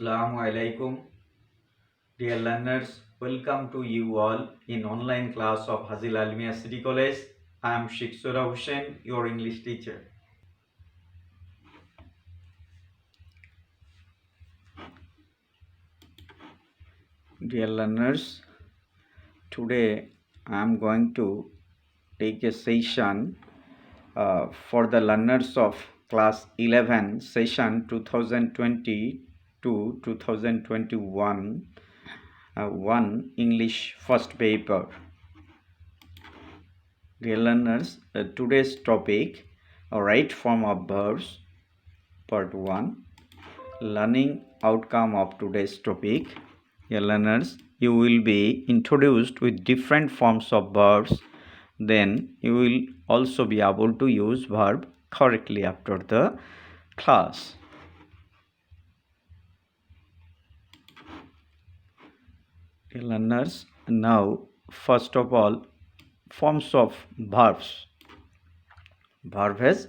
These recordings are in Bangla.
Assalamu alaikum, dear learners. Welcome to you all in online class of Hazil Almiya City College. I am Sheikh Sura Hussain, your English teacher. Dear learners, today I am going to take a session for the learners of class 11 session 2020 to 2021 one English first paper. Dear learners, today's topic, right form of verbs, part 1. Learning outcome of today's topic. Dear learners, you will be introduced with different forms of verbs. Then you will also be able to use verb correctly after the class. Dear learners, now first of all, forms of verbs. Verb has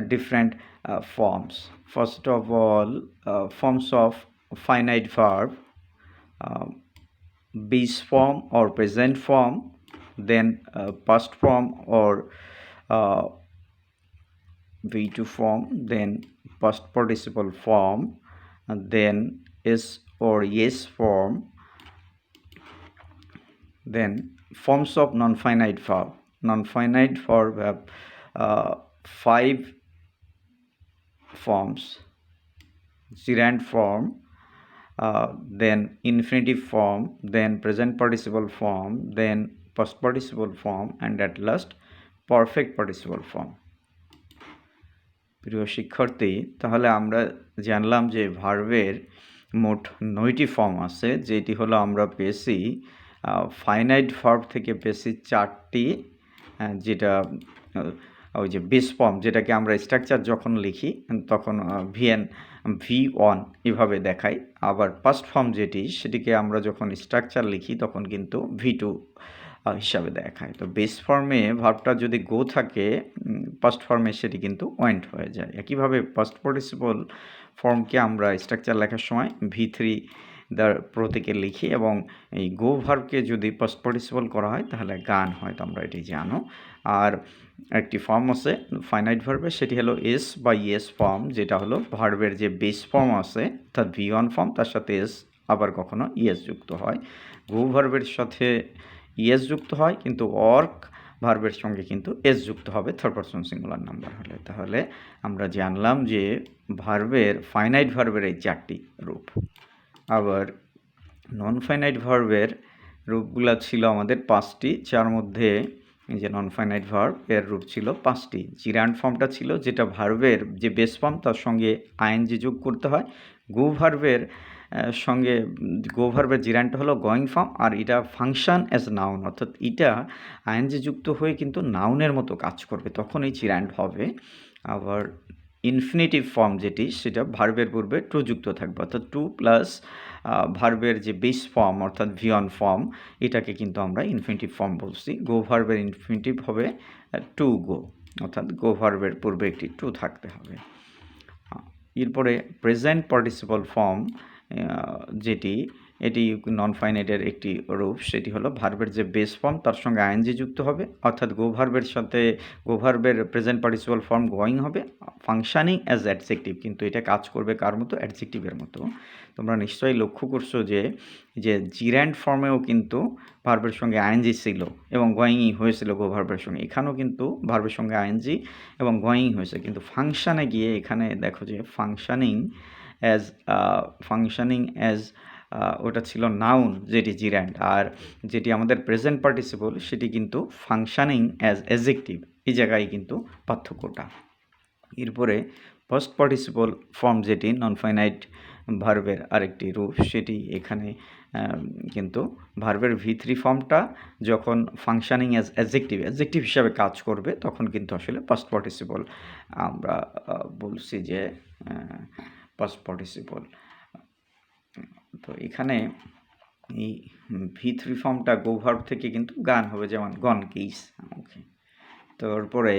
different forms. First of all, forms of finite verb, base form or present form, then past form or V2 form, then past participle form, and then is or yes form, then forms of non-finite verb. Non-finite verb have 5 forms: gerund form, then infinitive form, then present participle form, then past participle form, and at last perfect participle form. প্রিয় শিক্ষার্থী, তাহলে আমরা জানলাম যে ভার্বের মোট 9টি ফর্ম আছে, যেটি হলো আমরা পেয়েছি ফাইনাইট ভার্ব থেকে পেয়েছি 4টি, যেটা ওই যে বেস ফর্ম, যেটাকে আমরা স্ট্রাকচার যখন লিখি তখন V1 এভাবে দেখাই। আবার পাস্ট ফর্ম যেটি, সেটিকে আমরা যখন স্ট্রাকচার লিখি তখন কিন্তু V2 হিসাবে দেখায়। তো বেস ফর্মে ভার্বটা যদি গো থাকে, পাস্ট ফর্মে সেটি কিন্তু ওয়েন্ট হয়ে যায়। একইভাবে পাস্ট পার্টিসিপল ফর্মকে আমরা স্ট্রাকচার লেখার সময় V3 দ্য প্রতীকে লিখি, এবং এই গো ভার্বকে যদি পাস্ট পার্টিসিপল করা হয় তাহলে গান হয়। তো আমরা এটি জানো। আর একটি ফর্ম আছে ফাইনাইট ভার্বের, সেটি হলো এস বা ইয়েস ফর্ম, যেটা হলো ভার্বের যে বেস ফর্ম আছে অর্থাৎ V1 ফর্ম, তার সাথে এস আবার কখনো ইয়েস যুক্ত হয়। গো ভার্বের সাথে ইয়েস যুক্ত হয়, কিন্তু ওয়ার্ক ভার্বের সঙ্গে কিন্তু এস যুক্ত হবে থার্ড পারসন সিঙ্গুলার নাম্বার হলে। তাহলে আমরা জানলাম যে ভার্বের ফাইনাইট ভার্বের এই 4টি রূপ। আবার নন ফাইনাইট ভার্বের রূপগুলো ছিল আমাদের 5টি, যার মধ্যে এই যে নন ফাইনাইট ভার্ব এর রূপ ছিল 5টি। জিরান্ড ফর্মটা ছিল যেটা ভার্বের যে বেস ফর্ম তার সঙ্গে আইএনজি যোগ করতে হয়। গো ভার্বের সঙ্গে গো ভার্বের জিরান্ডটা হলো গোয়িং ফর্ম, আর এটা ফাংশন অ্যাজ নাউন, অর্থাৎ এটা আইএনজি যুক্ত হয়ে কিন্তু নাউনের মতো কাজ করবে, তখন এই জিরান্ড হবে। আবার ইনফিনিটিভ ফর্ম যেটি, সেটা ভার্বের পূর্বে টু যুক্ত থাকবে, অর্থাৎ টু প্লাস ভার্বের যে বেস ফর্ম অর্থাৎ V1 ফর্ম, এটাকে কিন্তু আমরা ইনফিনিটিভ ফর্ম বলছি। গো ভার্বের ইনফিনিটিভ হবে টু গো, অর্থাৎ গো ভার্বের পূর্বে একটি টু থাকতে হবে। এরপরে প্রেজেন্ট পার্টিসিপল ফর্ম যেটি, এটি নন ফাইনাইটের একটি রূপ। সেটি হলো ভার্বের যে বেস ফর্ম তার সঙ্গে আইএনজি যুক্ত হবে, অর্থাৎ গো ভার্বের সাথে গো ভার্বের প্রেজেন্ট পার্টিসিপল ফর্ম গোয়িং হবে, ফাংশনিং অ্যাজ অ্যাডজেক্টিভ, কিন্তু এটা কাজ করবে কার মতো? অ্যাডজেক্টিভের মতো। তোমরা নিশ্চয়ই লক্ষ্য করছো যে জিরান্ড ফর্মেও কিন্তু ভার্বের সঙ্গে আইএনজি ছিল এবং গোয়িংই হয়েছিল গো ভার্বের সঙ্গে। এখানেও কিন্তু ভার্বের সঙ্গে আইএনজি এবং গোয়িং হয়েছে, কিন্তু ফাংশানে গিয়ে এখানে দেখো যে ফাংশনিং অ্যাজ ওটা ছিল নাউন যেটি জিরান্ড, আর যেটি আমাদের প্রেজেন্ট পার্টিসিপল সেটি কিন্তু ফাংশনিং অ্যাজ অ্যাডজেক্টিভ। এই জায়গায় কিন্তু পার্থক্যটা। এরপরে ফার্স্ট পার্টিসিপল ফর্ম যেটি নন ফাইনাইট ভার্বের আরেকটি রূপ, সেটি এখানে কিন্তু ভার্বের V3 ফর্মটা যখন ফাংশনিং অ্যাজ অ্যাডজেক্টিভ হিসাবে কাজ করবে, তখন কিন্তু আসলে পাস্ট পার্টিসিপল আমরা বলছি যে পাস্ট পার্টিসিপল। তো এখানে এই V3 ফর্মটা গো ভার্ব থেকে কিন্তু গান হবে, যেমন গন কেস। ওকে, তারপরে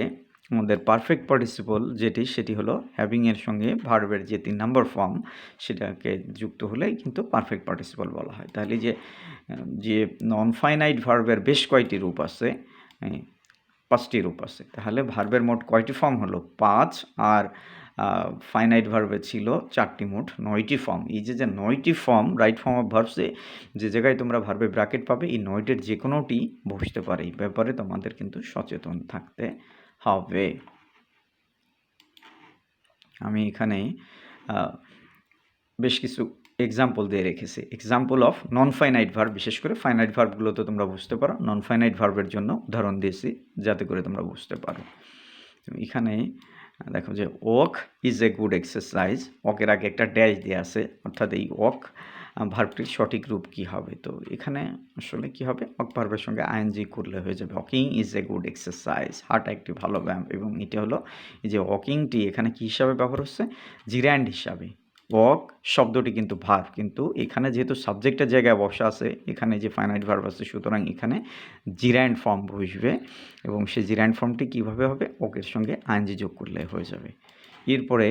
আমাদের পারফেক্ট পার্টিসিপল যেটি সেটি হলো হ্যাভিংয়ের সঙ্গে ভার্বের যে 3 নম্বর ফর্ম সেটাকে যুক্ত হলেই কিন্তু পারফেক্ট পার্টিসিপল বলা হয়। তাহলে যে নন ফাইনাইট ভার্বের বেশ কয়টি রূপ আছে, 5টি রূপ আছে। তাহলে ভার্বের মোট কয়টি ফর্ম হলো 5, আর ফাইনাইট ভার্বে ছিল 4টি, মোট 9টি ফর্ম। এই যে 9টি ফর্ম, রাইট ফর্ম অফ ভার্বসে যে জায়গায় তোমরা ভার্বে ব্র্যাকেট পাবে, এই 9টির যে কোনোটি বসতে পারে। এই ব্যাপারে তোমাদের কিন্তু সচেতন থাকতে হবে। আমি এখানে বেশ কিছু এক্সাম্পল দিয়ে রেখেছি। Example of non finite verb, বিশেষ করে ফাইনাইট ভার্বগুলো তো তোমরা বুঝতে পারো, নন ফাইনাইট ভার্বের জন্য উদাহরণ দিয়েছি যাতে করে তোমরা বুঝতে পারো। এখানে দেখো যে walk is a good exercise, ওয়াকের আগে একটা ড্যাশ দেওয়া আছে, অর্থাৎ এই ওয়াক ভার্বটির সঠিক রূপ কি হবে? তো এখানে আসলে কি হবে, ওয়াক ভার্বের সঙ্গে আইএনজি করলে হয়ে যাবে walking is a good exercise, হাঁটা একটি ভালো ব্যায়াম। এবং এটা হলো এই যে ওয়াকিংটি এখানে কি হিসাবে ব্যবহার হচ্ছে, জিরান্ড হিসাবে। ওয়াক শব্দটি কিন্তু ভার্ব, কিন্তু এখানে যেহেতু সাবজেক্টের জায়গায় বসা আছে, এখানে যে ফাইনাইট ভার্ব আছে, সুতরাং এখানে জিরান্ড ফর্ম বসবে, এবং সেই জিরান্ড ফর্মটি কীভাবে হবে, ওকের সঙ্গে আইএনজি যোগ করলে হয়ে যাবে। এরপরে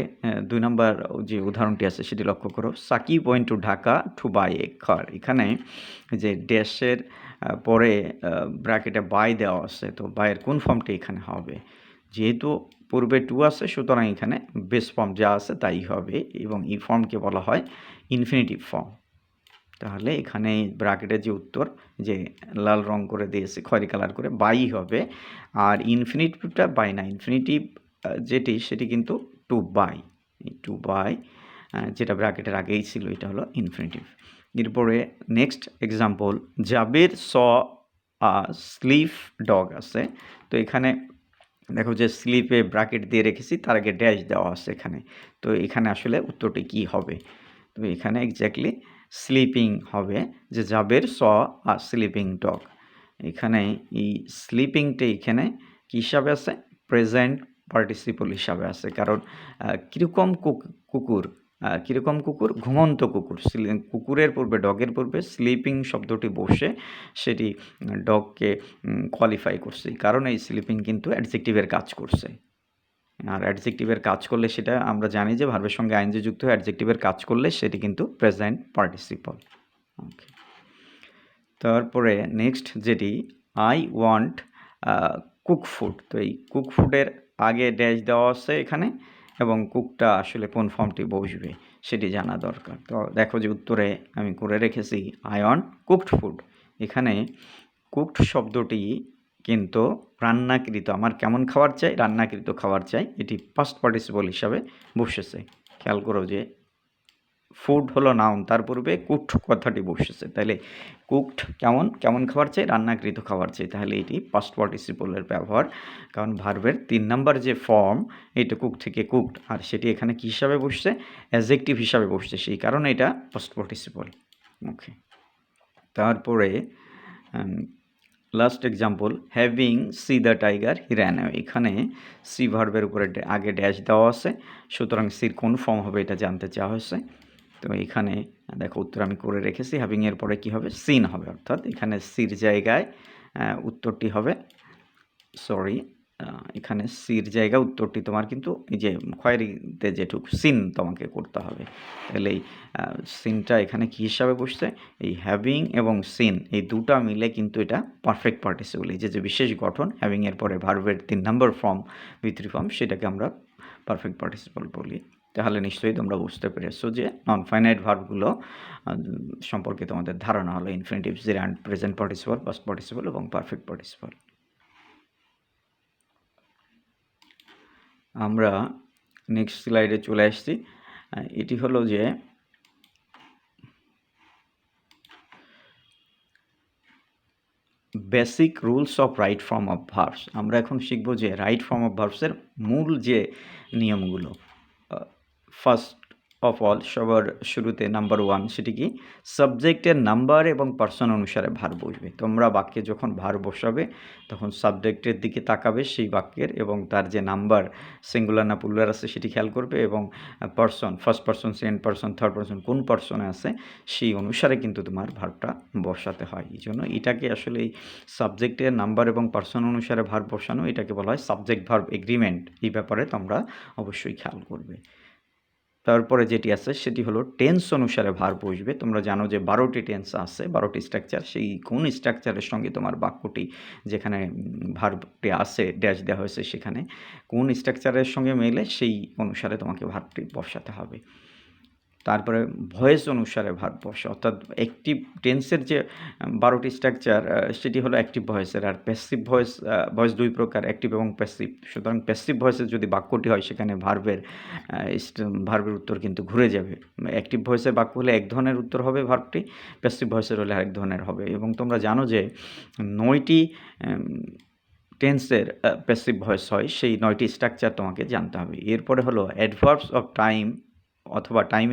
2 নম্বর যে উদাহরণটি আছে সেটি লক্ষ্য করো। Sakib went to Dhaka to buy a car. এখানে যে ড্যাশের পরে ব্র্যাকেটে বাই দেওয়া আছে, তো বাইয়ের কোন ফর্মটি এখানে হবে? যেহেতু পূর্বে টু আছে, সুতরাং এখানে বেস ফর্ম যা আছে তাই হবে, এবং এই ফর্মকে বলা হয় ইনফিনিটিভ ফর্ম। তাহলে এখানে ব্র্যাকেটের যে উত্তর, যে লাল রং করে দিয়েছে খয়েরি কালার করে, বাই হবে। আর ইনফিনিটিভটা বাই না, ইনফিনিটিভ যেটি সেটি কিন্তু টু বাই, টু বাই যেটা ব্র্যাকেটের আগেই ছিল, এটা হলো ইনফিনিটিভ। এরপরে নেক্সট এক্সাম্পল, জাবের স স্লিপ ডগ আছে। তো এখানে দেখো যে স্লিপে ব্র্যাকেট দিয়ে রেখেছি, তার আগে ড্যাশ দেওয়া আছে এখানে। তো এখানে আসলে উত্তরটি কি হবে? তো এখানে এক্স্যাক্টলি স্লিপিং হবে, যে জাবের স স্লিপিং ডগ। এখানে এই স্লিপিংটা এখানে কী হিসাবে আছে, প্রেজেন্ট পার্টিসিপল হিসাবে আছে। কারণ কীরকম কুকুর, ঘুমন্ত কুকুর। কুকুরের পূর্বে, ডগের পূর্বে স্লিপিং শব্দটি বসে সেটি ডগকে কোয়ালিফাই করছে। এই কারণে এই স্লিপিং কিন্তু অ্যাডজেক্টিভের কাজ করছে। আর অ্যাডজেক্টিভের কাজ করলে, সেটা আমরা জানি যে ভার্বের সঙ্গে আইএনজি যুক্ত হয়ে অ্যাডজেক্টিভের কাজ করলে সেটি কিন্তু প্রেজেন্ট পার্টিসিপল। ওকে, তারপরে নেক্সট যেটি, আই ওয়ান্ট কুক ফুড। তো এই কুক ফুডের আগে ড্যাশ দেওয়া আছে এখানে, এবং কুকটা আসলে কোন ফর্মটি বসবে সেটি জানা দরকার। তো দেখো যে উত্তরে আমি করে রেখেছি আই ওয়ান্ট কুকড ফুড। এখানে কুকড শব্দটি কিন্তু রান্নাকৃত, আমার কেমন খাবার চাই, রান্নাকৃত খাবার চাই, এটি পাস্ট পার্টিসিপল হিসাবে বসেছে। খেয়াল করো যে ফুড হলো নাউন, তার পূর্বে কুকড কথাটি বসেছে। তাহলে কুকড কেমন খাবার চাই, রান্নাকৃত খাবার চাই। তাহলে এটি পাস্ট পার্টিসিপলের ব্যবহার, কারণ ভার্বের 3 নম্বর যে ফর্ম, এটা কুক থেকে কুকড, আর সেটি এখানে কী হিসাবে বসছে, অ্যাডজেক্টিভ হিসাবে বসছে, সেই কারণে এটা পাস্ট পার্টিসিপল। ওকে, তারপরে last example, having see the tiger he ran away. এখানে সি ভার্বের উপরে আগে ড্যাশ দেওয়া আছে, সুতরাং সির কোন ফর্ম হবে এটা জানতে চাওয়া হয়েছে। তো এখানে দেখো উত্তর আমি করে রেখেছি, হ্যাভিংয়ের পরে কি হবে, সিন হবে, অর্থাৎ এখানে সির জায়গায় উত্তরটি হবে, এখানে সির জায়গায় উত্তরটি তোমার কিন্তু এই যে খয়েরিতে যেটুকু সিন তোমাকে করতে হবে। তাহলে এই সিনটা এখানে কী হিসাবে বসছে, এই হ্যাভিং এবং সিন এই দুটা মিলে কিন্তু এটা পারফেক্ট পার্টিসিপল। এই যে বিশেষ গঠন, হ্যাভিংয়ের পরে ভার্বের 3 নম্বর ফর্ম, V3 ফর্ম, সেটাকে আমরা পারফেক্ট পার্টিসিপল বলি। তাহলে নিশ্চয়ই তোমরা বুঝতে পেরেছো যে নন ফাইনাইট ভার্বগুলো সম্পর্কে তোমাদের ধারণা হলো, infinitive, জিরান্ড, present participle, past participle এবং পারফেক্ট পার্টিসিপল। আমরা নেক্সট স্লাইডে চলে আসছি। এটি হলো যে basic rules of right form of verbs. আমরা এখন শিখব যে রাইট ফর্ম অফ ভার্বসের মূল যে নিয়মগুলো। ফার্স্ট অফ অল, সবার শুরুতে নাম্বার 1 সেটি কি, সাবজেক্টের নাম্বার এবং পার্সন অনুসারে ভার বসবে। তোমরা বাক্যে যখন ভার বসাবে তখন সাবজেক্টের দিকে তাকাবে সেই বাক্যের, এবং তার যে নাম্বার সিঙ্গুলার না প্লুরাল আছে সেটি খেয়াল করবে, এবং person, first person, second person, third person কোন পার্সনে আছে সেই অনুসারে কিন্তু তোমার ভার্বটা বসাতে হয়। এই জন্য এটাকে আসলে এই সাবজেক্টের নাম্বার এবং পার্সন অনুসারে ভার্ব বসানো, এটাকে বলা হয় সাবজেক্ট ভার্ব এগ্রিমেন্ট। এই ব্যাপারে তোমরা অবশ্যই খেয়াল করবে। তারপরে যেটি আছে সেটি হলো টেন্স অনুসারে ভার্ব বসবে। তোমরা জানো যে 12টি টেন্স আছে, 12টি স্ট্রাকচার। সেই কোন স্ট্রাকচারের সঙ্গে তোমার বাক্যটি, যেখানে ভার্বটি আছে ড্যাশ দেওয়া হয়েছে, সেখানে কোন স্ট্রাকচারের সঙ্গে মেলে সেই অনুসারে তোমাকে ভার্বটি বসাতে হবে। তারপরে ভয়েস অনুসারে ভার্ব বসে, অর্থাৎ অ্যাক্টিভ টেন্সের যে 12টি স্ট্রাকচার সেটি হলো অ্যাক্টিভ ভয়েসের, আর প্যাসিভ ভয়েস দুই প্রকার, অ্যাক্টিভ এবং প্যাসিভ। সুতরাং প্যাসিভ ভয়েসের যদি বাক্যটি হয় সেখানে ভার্বের উত্তর কিন্তু ঘুরে যাবে। অ্যাক্টিভ ভয়েসের বাক্য হলে এক ধরনের উত্তর হবে ভার্বটি, প্যাসিভ ভয়েসের হলে আরেক ধরনের হবে। এবং তোমরা জানো যে 9টি টেন্সের প্যাসিভ ভয়েস হয়, সেই 9টি স্ট্রাকচার তোমাকে জানতে হবে। এরপরে হলো অ্যাডভার্বস অফ টাইম অথবা টাইম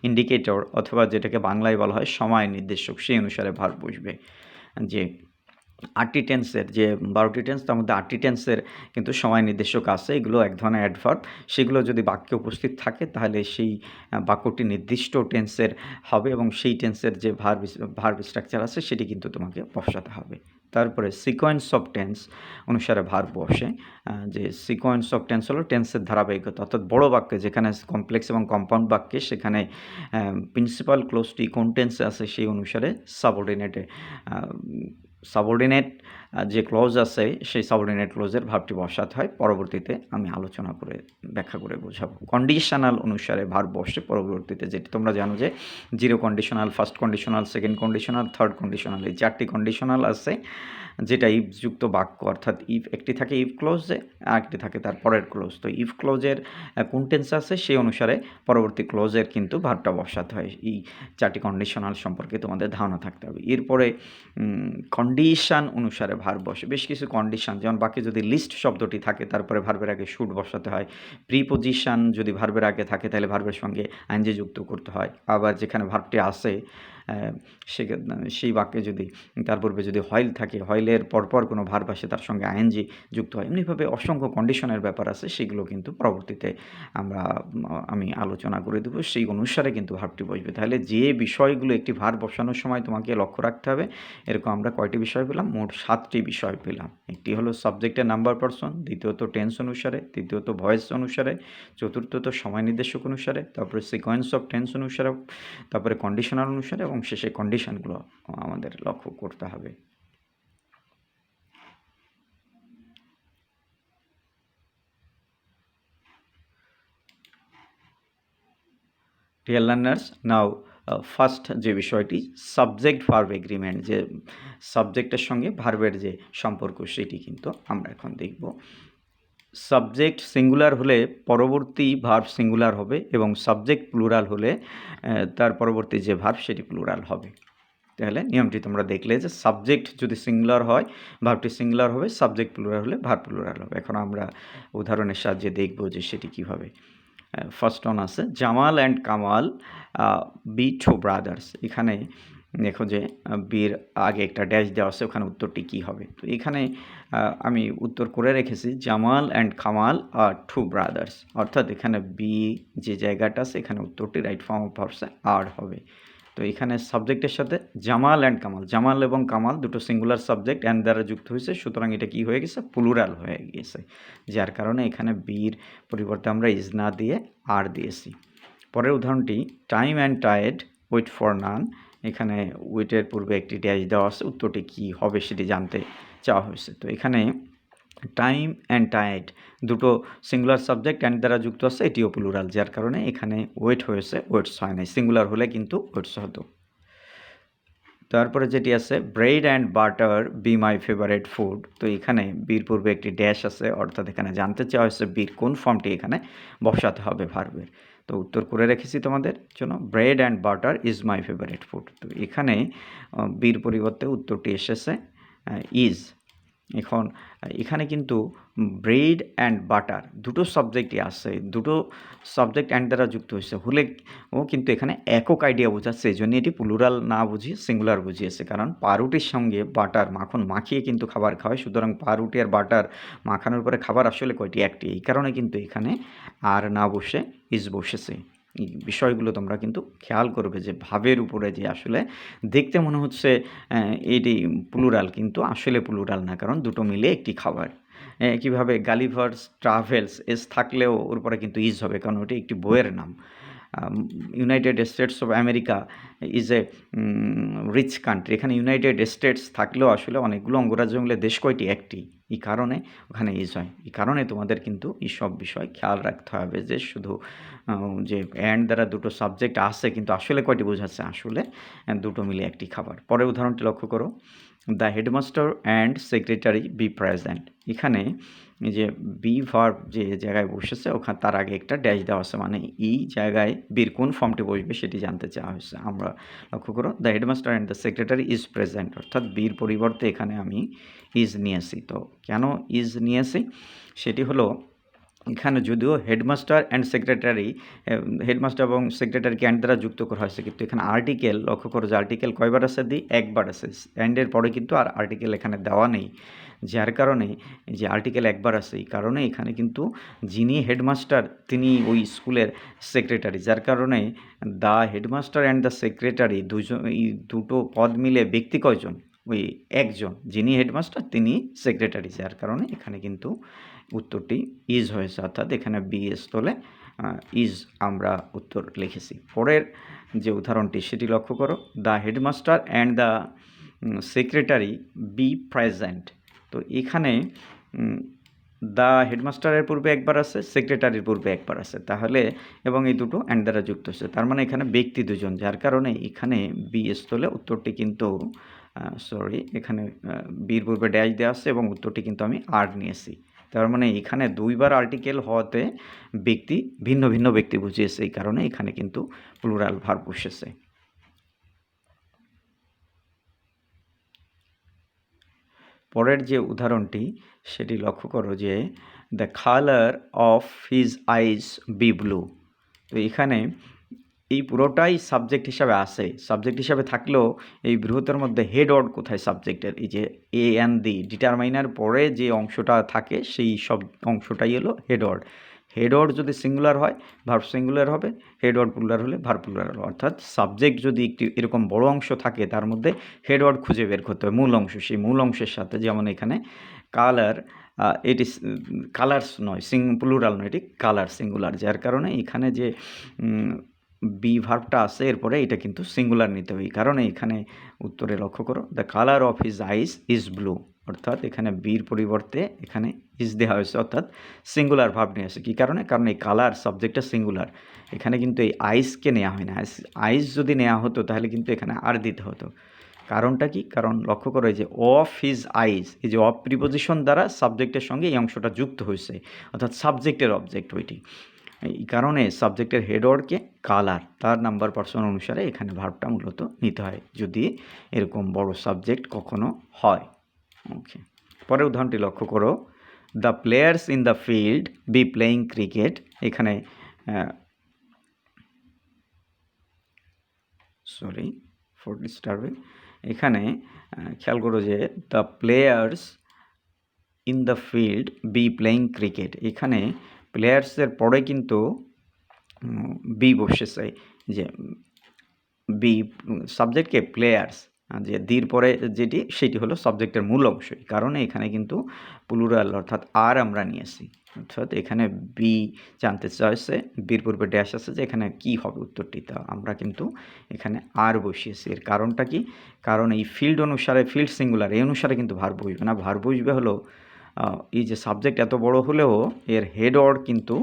ইন্ডিকেটর অথবা যেটাকে বাংলায় বলা হয় সময় নির্দেশক, সেই অনুসারে ভার্ব বসবে। যে 8টি টেন্সের যে 12টি টেন্স, তার মধ্যে 8টি টেন্সের কিন্তু সময় নির্দেশক আছে, এগুলো এক ধরনের অ্যাডভার্ব। সেগুলো যদি বাক্যে উপস্থিত থাকে তাহলে সেই বাক্যটি নির্দিষ্ট টেন্সের হবে, এবং সেই টেন্সের যে ভার্ব স্ট্রাকচার আছে সেটি কিন্তু তোমাকে বসাতে হবে। তারপরে সিকোয়েন্স অফ টেন্স অনুসারে ভার্ব বসে। যে সিকোয়েন্স অফ টেন্স হলো টেন্সের ধারাবাহিকতা, অর্থাৎ বড় বাক্যে যেখানে কমপ্লেক্স এবং কম্পাউন্ড বাক্যে সেখানে প্রিন্সিপাল ক্লোজটি কোন টেন্সে আছে সেই অনুসারে সাবঅর্ডিনেট যে ক্লজ আছে সেই সাবঅর্ডিনেট ক্লজের ভার্বটি বসাতে হয়। পরবর্তীতে আমি আলোচনা করে ব্যাখ্যা করে বোঝাবো। কন্ডিশনাল অনুসারে ভার্ব বসে পরবর্তীতে, যেটি তোমরা জানো যে 0 conditional, first conditional, second conditional, third conditional, এই 4টি কন্ডিশনাল আছে। যেটা ইফযুক্ত বাক্য, অর্থাৎ একটি থাকে ইফ ক্লোজে, আরেকটি থাকে তার পরের ক্লোজ। তো ইফ ক্লোজের কোন টেন্স আছে সেই অনুসারে পরবর্তী ক্লোজের কিন্তু ভার্বটা বসাতে হয়। এই 4টি কন্ডিশনাল সম্পর্কে তোমাদের ধারণা থাকতে হবে। এরপরে কন্ডিশন অনুসারে ভার্ব বসে। বেশ কিছু কন্ডিশন, যেমন বাক্যে যদি লিস্ট শব্দটি থাকে তারপরে ভার্বের আগে শুড বসাতে হয়। প্রিপোজিশন যদি ভার্বের আগে থাকে তাহলে ভার্বের সঙ্গে আইএনজি যুক্ত করতে হয়। আবার যেখানে ভার্বটি আসে সেই বাক্যে যদি তার পূর্বে যদি হয়েল থাকে, হয়েলের পরপর কোনো ভার্ব আসে তার সঙ্গে আইএনজি যুক্ত হয়। এমনিভাবে অসংখ্য কন্ডিশনের ব্যাপার আছে, সেগুলো কিন্তু পরবর্তীতে আমি আলোচনা করে দেবো। সেই অনুসারে কিন্তু ভার্বটি বসবে। তাহলে যে বিষয়গুলো একটি ভার্ব বসানোর সময় তোমাকে লক্ষ্য রাখতে হবে, এরকম আমরা কয়টি বিষয় পেলাম? মোট 7টি বিষয় পেলাম। একটি হলো সাবজেক্টের নাম্বার পার্সন, দ্বিতীয়ত টেন্স অনুসারে, তৃতীয়ত ভয়েস অনুসারে, চতুর্থত সময় নির্দেশক অনুসারে, তারপরে সিকোয়েন্স অফ টেন্স অনুসারে, তারপরে কন্ডিশনাল অনুসারে, এবং শেষে কন্ডিশনগুলো আমাদের লক্ষ্য করতে হবে। ডিয়ার লার্নার্স, নাও ফার্স্ট যে বিষয়টি সাবজেক্ট ভার্ব এগ্রিমেন্ট, যে সাবজেক্টের সঙ্গে ভার্বের যে সম্পর্ক সেটি কিন্তু আমরা এখন দেখব। সাবজেক্ট সিঙ্গুলার হলে পরবর্তী ভার্ব সিঙ্গুলার হবে, এবং সাবজেক্ট প্লুরাল হলে তার পরবর্তী যে ভার্ব সেটি প্লুরাল হবে। তাহলে নিয়মটি তোমরা দেখলে যে সাবজেক্ট যদি সিঙ্গুলার হয় ভার্বটি সিঙ্গুলার হবে, সাবজেক্ট প্লুরাল হলে ভার্ব প্লুরাল হবে। এখন আমরা উদাহরণের সাহায্যে দেখব যে সেটি কীভাবে। ফার্স্ট ওয়ান আছে, Jamal and Kamal be two brothers. এখানে দেখো যে বির আগে একটা ড্যাশ দেওয়া আছে, ওখানে উত্তরটি কী হবে। তো এখানে আমি উত্তর করে রেখেছি Jamal and Kamal are two brothers, অর্থাৎ এখানে বি যে জায়গাটা আছে এখানে উত্তরটি রাইট ফর্ম অফ ভার্বসে আর হবে। তো এখানে সাবজেক্টের সাথে জামাল অ্যান্ড কামাল, জামাল এবং কামাল দুটো সিঙ্গুলার সাবজেক্ট অ্যান্ড দ্বারা যুক্ত হয়েছে, সুতরাং এটা কি হয়ে গেছে? প্লুরাল হয়ে গিয়েছে, যার কারণে এখানে বির পরিবর্তে আমরা ইজ না দিয়ে আর দিয়েছি। পরের উদাহরণটি, time and tired wait for none. এখানে ওয়েটের পূর্বে একটি ড্যাশ দেওয়া আছে, উত্তরটি কী হবে সেটি জানতে চাওয়া হয়েছে। তো এখানে টাইম অ্যান্ড টায়ার্ড দুটো সিঙ্গুলার সাবজেক্ট অ্যান্ড দ্বারা যুক্ত আছে, এটিও প্লুরাল, যার কারণে এখানে ওয়েট হয়েছে, ওয়েটস হয় নাই। সিঙ্গুলার হলে কিন্তু ওয়েটস হতো। তারপরে যেটি আছে, bread and butter B my favourite food. তো এখানে বির পূর্বে একটি ড্যাশ আছে, অর্থাৎ এখানে জানতে চাওয়া হয়েছে বির কোন ফর্মটি এখানে বসাতে হবে ভার্বের। তো উত্তর করে রেখেছি তোমাদের জন্য, bread and butter is my favourite food. তো এখানে বির পরিবর্তে উত্তরটি এসেছে ইজ। এখন এখানে কিন্তু ব্রেড অ্যান্ড বাটার দুটো সাবজেক্টই আছে, দুটো সাবজেক্ট অ্যান্ড দ্বারা যুক্ত হয়েছে হলে ও কিন্তু এখানে একক আইডিয়া বোঝাচ্ছে, এই জন্য এটি প্লুরাল না বুঝিয়ে সিঙ্গুলার বুঝিয়েছে, কারণ পাউরুটির সঙ্গে বাটার মাখন মাখিয়ে কিন্তু খাবার খাওয়ায়, সুতরাং পাউরুটি আর বাটার মাখানোর পরে খাবার আসলে কয়টি? একটি। এই কারণে কিন্তু এখানে আর না বসে ইজ বসেছে। এই বিষয়গুলো তোমরা কিন্তু খেয়াল করবে যে ভাবের উপরে যে আসলে দেখতে মনে হচ্ছে এটি প্লুরাল, কিন্তু আসলে প্লুরাল না, কারণ দুটো মিলে একটি খাবার। কীভাবে গালিভার্স ট্রাভেলস এস থাকলেও ওর পরে কিন্তু ইজ হবে, কারণ ওটি একটি বইয়ের নাম। United States of America is a rich country, এখানে ইউনাইটেড স্টেটস থাকলেও আসলে অনেকগুলো অঙ্গরাজ্য মিলে দেশ কয়টি? একটি। এই কারণে ওখানে ইজ হয়। এই কারণে তোমাদের কিন্তু এইসব বিষয় খেয়াল রাখতে হবে যে শুধু যে অ্যান্ড দ্বারা দুটো সাবজেক্ট আছে, কিন্তু আসলে কয়টি বোঝাচ্ছে? আসলে দুটো মিলে একটি খাবার। পরের উদাহরণটি লক্ষ্য করো, the headmaster and secretary B present. এখানে যে বি ভার্ব যে জায়গায় বসেছে ওখানে তার আগে একটা ড্যাশ দেওয়া আছে, মানে এই জায়গায় বির কোন ফর্মটি বসবে সেটি জানতে চাওয়া হয়েছে। আমরা লক্ষ্য করো, the headmaster and the secretary is present, অর্থাৎ বির পরিবর্তে এখানে আমি ইজ নিয়েছি। তো কেন ইজ নিয়েছি? সেটি হলো এখানে যদিও হেডমাস্টার অ্যান্ড সেক্রেটারি, হেডমাস্টার এবং সেক্রেটারিকে অ্যান্ড দ্বারা যুক্ত করা হয়েছে, কিন্তু এখানে আর্টিকেল লক্ষ্য করো যে আর্টিকেল কয়বার আছে? একবার আছে। অ্যান্ডের পরে কিন্তু আর আর্টিকেল এখানে দেওয়া নেই, যার কারণে যে আর্টিকেল একবার আছে, এই কারণে এখানে কিন্তু যিনি হেডমাস্টার তিনি ওই স্কুলের সেক্রেটারি, যার কারণে the headmaster and the secretary দুজন, এই দুটো পদ মিলে ব্যক্তি কয়জন? ওই একজন, যিনি হেডমাস্টার তিনি সেক্রেটারি, যার কারণে এখানে কিন্তু উত্তরটি ইজ হয়েছে, অর্থাৎ এখানে বিএস তোলে ইজ আমরা উত্তর লিখেছি। পরের যে উদাহরণটি সেটি লক্ষ্য করো, the headmaster and the secretary B present. তো এখানে দ্য হেডমাস্টারের পূর্বে একবার আছে, সেক্রেটারির পূর্বে একবার আছে, তাহলে এবং এই দুটো অ্যান্ড দ্বারা যুক্ত হচ্ছে, তার মানে এখানে ব্যক্তি দুজন, যার কারণে এখানে বিএস তোলে উত্তরটি কিন্তু এখানে বির পূর্বে ড্যাশ দেওয়া আছে এবং উত্তরটি কিন্তু আমি আর নিয়েছি। তার মানে এখানে দুইবার আর্টিকেল হওয়াতে ব্যক্তি ভিন্ন ভিন্ন ব্যক্তি বুঝিয়েছে, এই কারণে এখানে কিন্তু প্লুরাল ভার্ব বসেছে। পরের যে উদাহরণটি সেটি লক্ষ্য করো যে the colour of his eyes be blue. তো এখানে এই পুরোটাই সাবজেক্ট হিসাবে আসে, সাবজেক্ট হিসাবে থাকলেও এই বৃহত্তর মধ্যে হেড ওয়ার্ড কোথায় সাবজেক্টের? এই যে এ অ্যান্ড দি ডিটারমাইনার পরে যে অংশটা থাকে সেই সব অংশটাই হলো হেড ওয়ার্ড। হেড ওয়ার্ড যদি সিঙ্গুলার হয় ভার্ব সিঙ্গুলার হবে, হেড ওয়ার্ড প্লুরাল হলে ভার্ব প্লুরাল হবে, অর্থাৎ সাবজেক্ট যদি একটি এরকম বড় অংশ থাকে তার মধ্যে হেড ওয়ার্ড খুঁজে বের করতে হবে, মূল অংশ, সেই মূল অংশের সাথে, যেমন এখানে কালার, এটি কালার্স নয়, প্লুরাল নয়, এটি কালার সিঙ্গুলার, যার কারণে এখানে যে বি ভার্বটা আছে এরপরে এটা কিন্তু সিঙ্গুলার নিতে হবে, কারণে এখানে উত্তরে লক্ষ্য করো, the colour of his eyes is blue, অর্থাৎ এখানে বির পরিবর্তে এখানে ইজ দেওয়া হয়েছে, অর্থাৎ সিঙ্গুলার ভার্ব নিয়ে আসে। কী কারণে? কারণ এই কালার সাবজেক্টটা সিঙ্গুলার, এখানে কিন্তু এই আইসকে নেওয়া হয় না। আইস যদি নেওয়া হতো তাহলে কিন্তু এখানে আর দিতে হতো। কারণটা কি? কারণ লক্ষ্য করো এই যে অফ হিজ আইজ, এই যে অফ প্রিপোজিশন দ্বারা সাবজেক্টের সঙ্গে এই অংশটা যুক্ত হয়েছে, অর্থাৎ সাবজেক্টের অবজেক্ট ওইটি, এই কারণে সাবজেক্টের হেডওয়ার্ডকে কালার তার নাম্বার পার্সন অনুসারে এখানে ভার্বটা মূলত নিতে হয় যদি এরকম বড় সাবজেক্ট কখনো হয়। ওকে, পরের উদাহরণটি লক্ষ্য করো, the players in the field be playing cricket. এখানে ফর ডিস্টার্বিং, এখানে খেয়াল করো যে the players in the field be playing cricket, এখানে প্লেয়ার্সের পরে কিন্তু বি বসেছে, যে বি সাবজেক্টকে প্লেয়ার্স, যে দির পরে যেটি সেটি হলো সাবজেক্টের মূল অংশ, কারণে এখানে কিন্তু প্লুরাল অর্থাৎ আর আমরা নিয়েছি, অর্থাৎ এখানে বি জানতে চাইছে, বির পূর্বে ড্যাশ আছে, যে এখানে কি হবে উত্তরটি, তা আমরা কিন্তু এখানে আর বসিয়েছি। এর কারণটা কি? কারণ এই ফিল্ড অনুসারে, ফিল্ড সিঙ্গুলার, এই অনুসারে কিন্তু ভার্ব বসবে না, ভার্ব বসবে হলো এই যে সাবজেক্ট এত বড় হলেও এর হেড ওয়ার্ড কিন্তু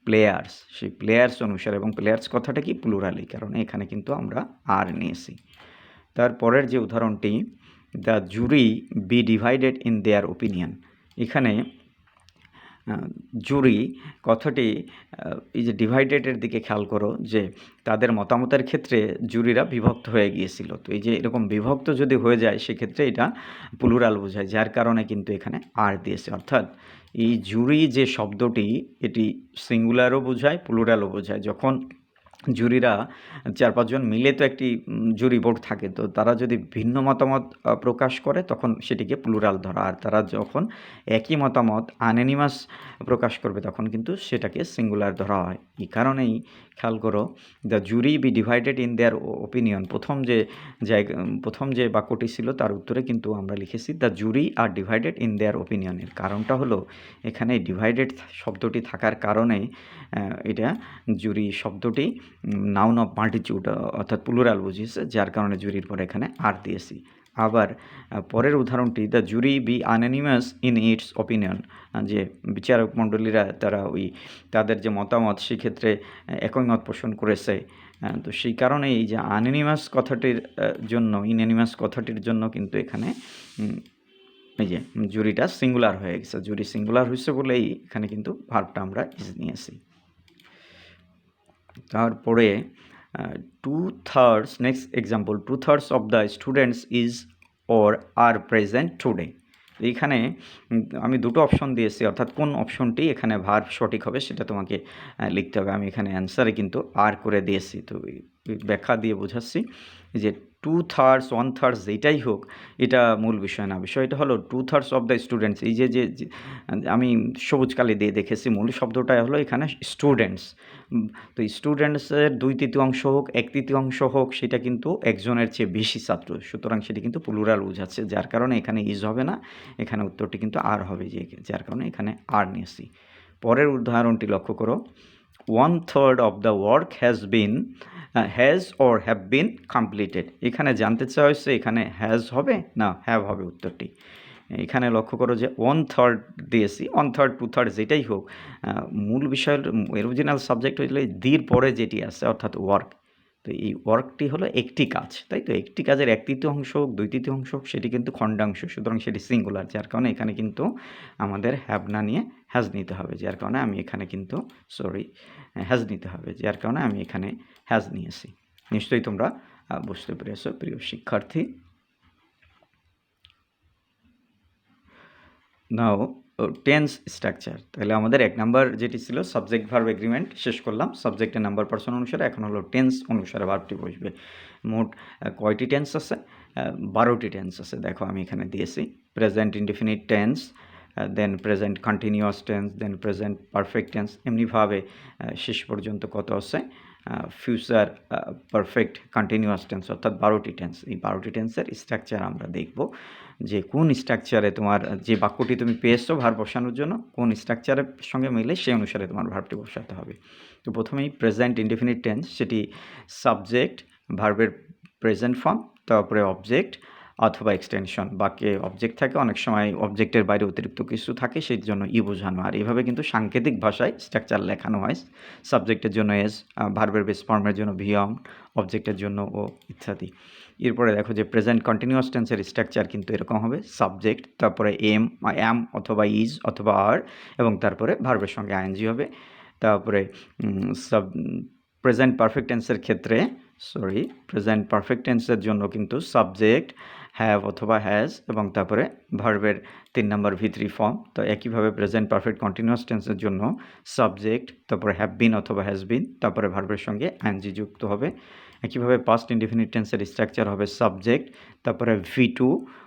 প্লেয়ার্স, সেই প্লেয়ার্স অনুসারে, এবং প্লেয়ার্স কথাটা কি? প্লুরাল, এই কারণে এখানে কিন্তু আমরা আর নিয়েছি। তারপরের যে উদাহরণটি, the jury be divided in their opinion, এখানে জুরি কথাটি এই যে ডিভাইডেডের দিকে খেয়াল করো যে তাদের মতামতের ক্ষেত্রে জুরিরা বিভক্ত হয়ে গিয়েছিল। তো এই যে এরকম বিভক্ত যদি হয়ে যায় সেক্ষেত্রে এটা প্লুরাল বোঝায়, যার কারণে কিন্তু এখানে আর দিয়েছে। অর্থাৎ এই জুরি যে শব্দটি এটি সিঙ্গুলারও বোঝায় প্লুরালও বোঝায়। যখন জুরিরা 4-5 জন মিলে তো একটি জুরি বোর্ড থাকে, তো তারা যদি ভিন্ন মতামত প্রকাশ করে তখন সেটিকে প্লুরাল ধরা, আর তারা যখন একই মতামত আনঅ্যানিমাস প্রকাশ করবে তখন কিন্তু সেটাকে সিঙ্গুলার ধরা হয়। এই কারণেই খেয়াল করো, the jury be divided in their opinion, প্রথম যে বাক্যটি ছিল তার উত্তরে কিন্তু আমরা লিখেছি the jury are divided in their ওপিনিয়নের। কারণটা হলো এখানে ডিভাইডেড শব্দটি থাকার কারণে এটা জুরি শব্দটি নাউন অফ মাল্টিটিউড অর্থাৎ প্লুরাল বুঝিয়েছে, যার কারণে জুরির পরে এখানে আর দিয়েছি। আবার পরের উদাহরণটি the jury be unanimous in its opinion, যে বিচারক মণ্ডলীরা তারা তাদের যে মতামত সেক্ষেত্রে একই মত পোষণ করেছে। তো সেই কারণে এই যে আনঅ্যানিমাস কথাটির জন্য ইনঅ্যানিমাস কথাটির জন্য কিন্তু এখানে এই যে জুরিটা সিঙ্গুলার হয়ে গেছে। জুরি সিঙ্গুলার হয়েছে বলেই এখানে কিন্তু ভার্বটা আমরা ইজ নিয়েছি। তারপরে 2/3 next example 2/3 of the students is or are present today. এইখানে আমি দুটো অপশন দিয়েছি, অর্থাৎ কোন অপশনটি এখানে ভার্ব সঠিক হবে সেটা তোমাকে লিখতে হবে। আমি এখানে অ্যান্সারে কিন্তু আর করে দিয়েছি, তো ব্যাখ্যা দিয়ে বোঝাচ্ছি যে 2/3 1/3 যেটাই হোক এটা মূল বিষয় না। বিষয়টা হলো 2/3 অফ দ্য স্টুডেন্টস, এই যে আমি সবুজ কালি দিয়ে দেখেছি, মূল শব্দটা হলো এখানে স্টুডেন্টস। তো স্টুডেন্টসের 2/3 হোক 1/3 হোক সেটা কিন্তু একজনের চেয়ে বেশি ছাত্র, সুতরাং সেটি কিন্তু প্লুরাল বোঝাচ্ছে, যার কারণে এখানে ইজ হবে না, এখানে উত্তরটি কিন্তু আর হবে, যার কারণে এখানে আর নিয়েছি। পরের উদাহরণটি লক্ষ্য করো 1/3 of the work has or have been completed. এখানে জানতে চাওয়া হয়েছে এখানে হ্যাজ হবে না হ্যাভ হবে উত্তরটি। এখানে লক্ষ্য করো যে 1/3 দিয়েছি, 1/3 2/3 যেটাই হোক, মূল বিষয় অরিজিনাল সাবজেক্ট হলে দির পরে যেটি আছে অর্থাৎ ওয়ার্ক। তো এই ওয়ার্কটি হলো একটি কাজ, তাই তো একটি কাজের 1/3 হোক 2/3 হোক সেটি কিন্তু খণ্ডাংশ, সুতরাং সেটি সিঙ্গুলার, যার কারণে এখানে কিন্তু আমাদের হ্যাভ না নিয়ে হ্যাজ নিতে হবে, যার কারণে আমি এখানে কিন্তু হ্যাজ নিতে হবে, যার কারণে আমি এখানে হ্যাজ নিয়েছি। নিশ্চয়ই তোমরা বুঝতে পেরেছো প্রিয় শিক্ষার্থী। নাও টেন্স স্ট্রাকচার, তাহলে আমাদের 1 নাম্বার যেটি ছিল সাবজেক্ট ভার্ব এগ্রিমেন্ট শেষ করলাম, সাবজেক্টের নাম্বার পার্সন অনুসারে। এখন হলো টেন্স অনুসারে ভার্বটি বসবে। মোট কয়টি টেন্স আছে? 12টি টেন্স আছে। দেখো আমি এখানে দিয়েছি প্রেজেন্ট ইনডিফিনিট টেন্স, দেন প্রেজেন্ট কন্টিনিউয়াস টেন্স, দেন প্রেজেন্ট পারফেক্ট টেন্স, এমনিভাবে শেষ পর্যন্ত কত আছে ফিউচার পারফেক্ট কন্টিনিউয়াস টেন্স, অর্থাৎ 12টি টেন্স। এই 12টি টেন্সের স্ট্রাকচার আমরা দেখব, যে কোন স্ট্রাকচারে তোমার যে বাক্যটি তুমি পেয়েছো ভার্ব বসানোর জন্য কোন স্ট্রাকচারের সঙ্গে মিলে সেই অনুসারে তোমার ভার্বটি বসাতে হবে। তো প্রথমেই প্রেজেন্ট ইনডিফিনিট টেন্স, সেটি সাবজেক্ট ভার্বের প্রেজেন্ট ফর্ম, তারপরে অবজেক্ট অথবা এক্সটেনশন। বাক্যে অবজেক্ট থাকে, অনেক সময় অবজেক্টের বাইরে অতিরিক্ত কিছু থাকে, সেই জন্য বোঝানো। আর এইভাবে কিন্তু সাংকেতিক ভাষায় স্ট্রাকচার লেখানো হয়। সাবজেক্টের জন্য এস, ভার্বের বেস ফর্মের জন্য ভিয়ং, অবজেক্টের জন্য ও, ইত্যাদি। এরপরে দেখো যে প্রেজেন্ট কন্টিনিউয়াস টেন্সের স্ট্রাকচার কিন্তু এরকম হবে, সাবজেক্ট, তারপরে অ্যাম অথবা ইজ অথবা আর, এবং তারপরে ভার্বের সঙ্গে আইএনজি হবে। তারপরে প্রেজেন্ট পারফেক্ট টেন্সের ক্ষেত্রে প্রেজেন্ট পারফেক্ট টেন্সের জন্য কিন্তু সাবজেক্ট হ্যাভ অথবা হ্যাজ, এবং তারপরে ভার্বের 3 নাম্বার V3 ফর্ম। তো একইভাবে প্রেজেন্ট পারফেক্ট কন্টিনিউয়াস টেন্সের জন্য সাবজেক্ট, তারপরে হ্যাভ বিন অথবা হ্যাজ বিন, তারপরে ভার্বের সঙ্গে আইএনজি যুক্ত হবে। একইভাবে পাস্ট ইনডিফিনিট টেন্সের স্ট্রাকচার হবে সাবজেক্ট, তারপরে V2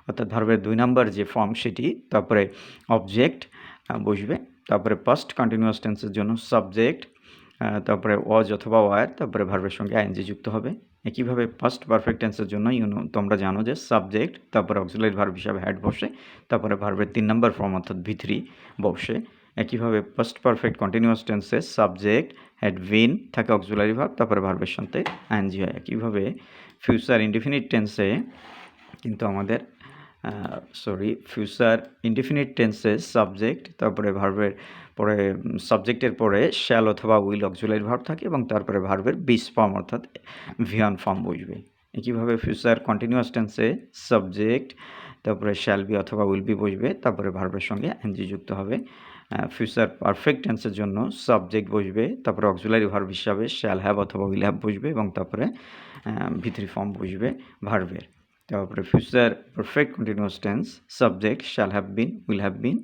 অর্থাৎ ভার্বের 2 নাম্বার যে ফর্ম সেটি, তারপরে অবজেক্ট বসবে, তারপরে পাস্ট কন্টিনিউয়াস টেন্সের জন্য সাবজেক্ট, তারপরে ওয়াজ অথবা ওয়ার, তারপরে ভার্বের সঙ্গে আইএনজি যুক্ত হবে। একইভাবে পাস্ট পারফেক্ট টেন্সের জন্য তোমরা জানো যে সাবজেক্ট, তারপরে অক্সিলারি ভার্ব হিসাবে হ্যাড বসে, তারপরে ভার্বের 3 নাম্বার ফর্ম অর্থাৎ V3 বসে। একইভাবে পাস্ট পারফেক্ট কন্টিনিউয়াস টেন্সে সাবজেক্ট হ্যাড বিন থাকে অক্সিলারি ভার্ব, তারপরে ভার্বের সাথে আইএনজি হয়। একইভাবে ফিউচার ইনডিফিনিট টেন্সে কিন্তু আমাদের ফিউচার ইনডিফিনিট টেন্সে সাবজেক্ট, তারপরে ভার্বের পরে সাবজেক্টের পরে শ্যাল অথবা উইল অক্সিলারি ভার্ব থাকে, এবং তারপরে ভার্বের বেস ফর্ম অর্থাৎ ভিয়ন ফর্ম বসবে। একইভাবে ফিউচার কন্টিনিউয়াস টেন্সে সাবজেক্ট, তারপরে শ্যাল বি অথবা উইল বি বসবে, তারপরে ভার্বের সঙ্গে এনজি যুক্ত হবে। ফিউচার পারফেক্ট টেন্সের জন্য সাবজেক্ট বসবে, তারপরে অক্সিলারি ভার্ব হিসাবে শ্যাল হ্যাভ অথবা উইল হ্যাভ বসবে এবং তারপরে V3 ফর্ম বসবে ভার্বের। তারপরে future perfect continuous tense subject shall have been, will have been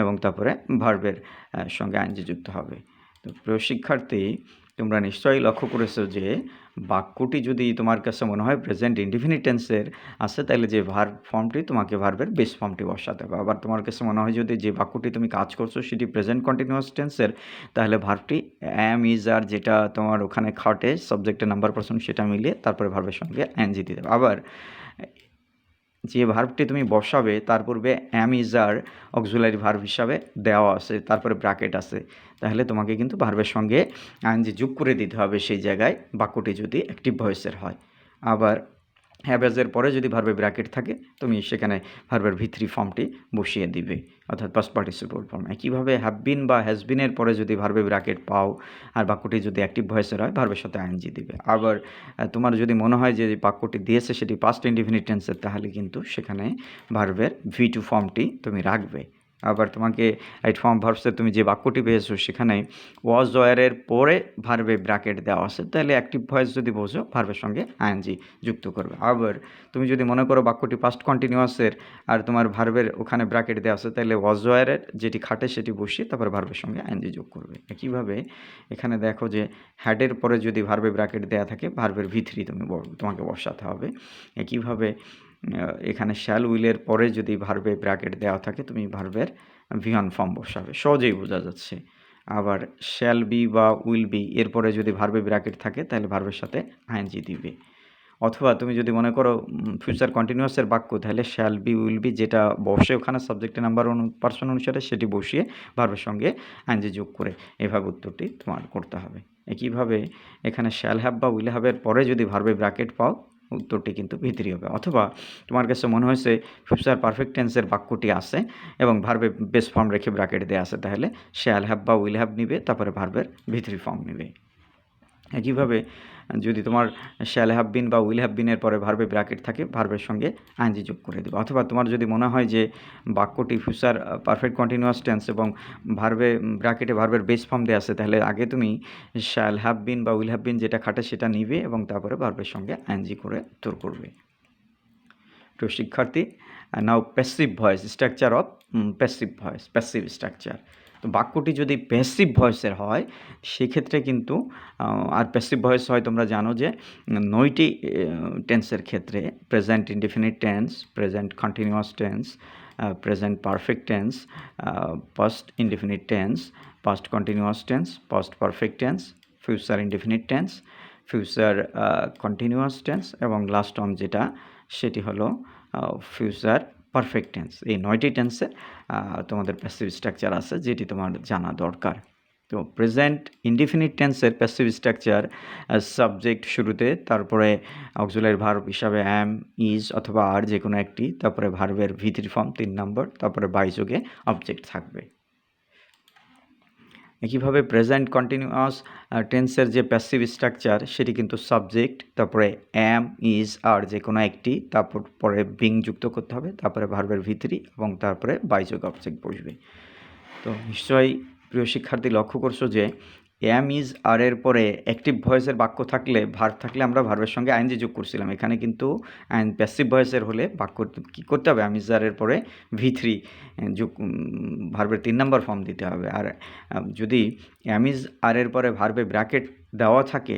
এবং তারপরে ভার্বের সঙ্গে আইএনজি যুক্ত হবে। তো প্রিয় শিক্ষার্থী, তোমরা নিশ্চয়ই লক্ষ্য করেছো যে বাক্যটি যদি তোমার কাছে মনে হয় প্রেজেন্ট ইনডিফিনিট টেন্সের আছে, তাহলে যে ভার্ব ফর্মটি তোমাকে ভার্বের বেস ফর্মটি বসাতে হবে। আবার তোমার কাছে মনে হয় যদি যে বাক্যটি তুমি কাজ করছো সেটি প্রেজেন্ট কন্টিনিউয়াস টেন্সের, তাহলে ভার্বটি অ্যাম, ইজ, আর যেটা তোমার ওখানে খাটে সাবজেক্টের নাম্বার পার্সন সেটা মিলিয়ে তারপরে ভার্বের সঙ্গে এনজি দিতে হবে। আবার যে ভার্বটি তুমি বসাবে তার পূর্বে অ্যাম, ইজ, আর অক্সিলারি ভার্ব হিসাবে দেওয়া আছে, তারপরে ব্র্যাকেট আছে, তাহলে তোমাকে কিন্তু ভার্বের সঙ্গে আইএনজি যোগ করে দিতে হবে সেই জায়গায়, বাক্যটি যদি অ্যাক্টিভ ভয়েসের হয়। আবার হ্যাভেজের পরে যদি ভার্বে ব্র্যাকেট থাকে, তুমি সেখানে ভার্বের V3 ফর্মটি বসিয়ে দিবে, অর্থাৎ পাস্ট পার্টিসিপল ফর্ম। একইভাবে হ্যাভ বিন বা হ্যাজ বিনের পরে যদি ভার্বে ব্র্যাকেট পাও আর বাক্যটি যদি অ্যাক্টিভ ভয়েসের হয়, ভার্বের সাথে আইএনজি দিবে। আবার তোমার যদি মনে হয় যে বাক্যটি দিয়েছে সেটি পাস্ট ইনডিফিনিট টেন্সের, তাহলে কিন্তু সেখানে ভার্বের V2 ফর্মটি তুমি রাখবে। আবার তোমাকে রাইট ফর্ম ভার্বসে তুমি যে বাক্যটি পেয়েছো সেখানে ওয়াজ ওয়ারের পরে ভার্বে ব্র্যাকেট দেওয়া আছে, তাহলে অ্যাক্টিভ ভয়েস যদি বোঝো ভার্বের সঙ্গে আইএনজি যুক্ত করবে। আবার তুমি যদি মনে করো বাক্যটি পাস্ট কন্টিনিউয়াসের আর তোমার ভার্বের ওখানে ব্র্যাকেট দেওয়া আছে, তাহলে ওয়াজ ওয়ারের যেটি খাটে সেটি বসিয়ে তারপর ভার্বের সঙ্গে আইএনজি যোগ করবে। একইভাবে এখানে দেখো যে হ্যাডের পরে যদি ভার্বে ব্র্যাকেট দেওয়া থাকে, ভার্বের V3 তোমাকে বসাতে হবে। একইভাবে এখানে শ্যাল উইলের পরে যদি ভার্বে ব্র্যাকেট দেওয়া থাকে, তুমি ভার্বের V1 ফর্ম বসাবে, সহজেই বোঝা যাচ্ছে। আবার শ্যাল বি বা উইল বি এরপরে যদি ভার্বে ব্র্যাকেট থাকে, তাহলে ভার্বের সাথে আইএনজি দিবে। অথবা তুমি যদি মনে করো ফিউচার কন্টিনিউয়াসের বাক্য, তাহলে শ্যাল বি, উইল বি যেটা বসে ওখানে সাবজেক্টের নাম্বার পার্সন অনুসারে সেটি বসিয়ে ভার্বের সঙ্গে আইএনজি যোগ করে এভাবে উত্তরটি তোমার করতে হবে। একইভাবে এখানে শ্যাল হ্যাভ বা উইল হ্যাভের পরে যদি ভার্বে ব্র্যাকেট পাও, উত্তরটি কিন্তু V3 হবে। অথবা তোমার কাছে মনে হয়েছে ফিউচার পারফেক্ট টেন্সের বাক্যটি আছে এবং ভার্বে বেস ফর্ম রেখে ব্র্যাকেট দেওয়া আছে, তাহলে শ্যাল হ্যাভ বা উইল হ্যাভ নিবে, তারপরে ভার্বের V3 ফর্ম নিবে। একইভাবে যদি তোমার শ্যাল হ্যাভ বিন বা উইল হ্যাভ বিনের পরে ভার্বে ব্র্যাকেট থাকে, ভার্বের সঙ্গে আইএনজি যোগ করে দেবে। অথবা তোমার যদি মনে হয় যে বাক্যটি ফিউচার পারফেক্ট কন্টিনিউয়াস টেন্স এবং ভার্বে ব্র্যাকেটে ভার্বের বেস ফর্ম দেওয়া আছে, তাহলে আগে তুমি শ্যাল হ্যাভ বিন বা উইল হ্যাভ বিন যেটা খাটে সেটা নিবে এবং তারপরে ভার্বের সঙ্গে আইএনজি করে উত্তর করবে। তো শিক্ষার্থী, now passive voice, structure of passive voice, passive structure. তো বাক্যটি যদি প্যাসিভ ভয়েসের হয় সেক্ষেত্রে কিন্তু আর প্যাসিভ ভয়েস হয় তোমরা জানো যে 9টি টেন্সের ক্ষেত্রে present indefinite tense, present continuous tense, present perfect tense, past indefinite tense, past continuous tense, past perfect tense, future indefinite tense, future continuous tense এবং লাস্ট অন যেটা সেটি হলো ফিউচার পারফেক্ট টেন্স। এই 9টি টেন্সে তোমাদের প্যাসিভ স্ট্রাকচার আছে, যেটি তোমার জানা দরকার। তো প্রেজেন্ট ইনডিফিনিট টেন্সের প্যাসিভ স্ট্রাকচার সাবজেক্ট শুরুতে, তারপরে অক্সিলারি ভার্ব হিসাবে অ্যাম, ইজ অথবা আর যে কোনো একটি, তারপরে ভার্বের V3 ফর্ম 3 নম্বর, তারপরে বাইযোগে অবজেক্ট থাকবে। একইভাবে প্রেজেন্ট কন্টিনিউয়াস টেন্সের যে প্যাসিভ স্ট্রাকচার সেটি কিন্তু সাবজেক্ট, তারপরে অ্যাম, ইজ, আর যে কোনো একটি, তারপর পরে বিং যুক্ত করতে হবে, তারপরে ভার্বের V3 এবং তারপরে বাইযোগ অবজেক্ট বসবে। তো নিশ্চয়ই প্রিয় শিক্ষার্থী লক্ষ্য করছো যে অ্যাম, ইজ, আর এর পরে অ্যাক্টিভ ভয়েসের বাক্য থাকলে, ভার্ব থাকলে আমরা ভার্বের সঙ্গে আইএনজি যোগ করছিলাম। এখানে কিন্তু প্যাসিভ ভয়েসের হলে বাক্য কী করতে হবে, অ্যাম, ইজ, আর এর পরে V3 যোগ, ভার্বের 3 নম্বর ফর্ম দিতে হবে। আর যদি অ্যাম, ইজ, আর এর পরে ভার্বে ব্র্যাকেট দেওয়া থাকে,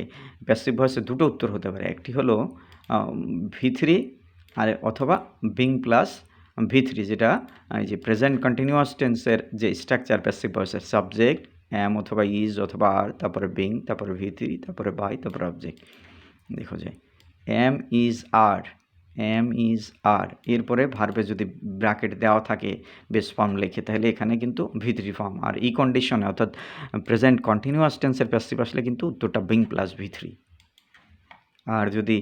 প্যাসিভ ভয়েসে দুটো উত্তর হতে পারে। একটি হলো V3 আর অথবা বিং প্লাস V3, যেটা এই যে প্রেজেন্ট কন্টিনিউয়াস টেন্সের যে স্ট্রাকচার প্যাসিভ ভয়েসের সাবজেক্ট অ্যাম অথবা ইজ অথবা আর, তারপরে বিং, তারপরে V3, তারপরে বাই, তারপরে অবজেক্ট। দেখো যে অ্যাম, ইজ, আর, অ্যাম, ইজ, আর এরপরে ভার্বে যদি ব্র্যাকেট দেওয়া থাকে বেস ফর্ম লেখে, তাহলে এখানে কিন্তু V3 ফর্ম। আর এই কন্ডিশনে অর্থাৎ প্রেজেন্ট কন্টিনিউয়াস টেন্সের প্যাসিভ আসলে কিন্তু উত্তরটা বিং প্লাস V3। আর যদি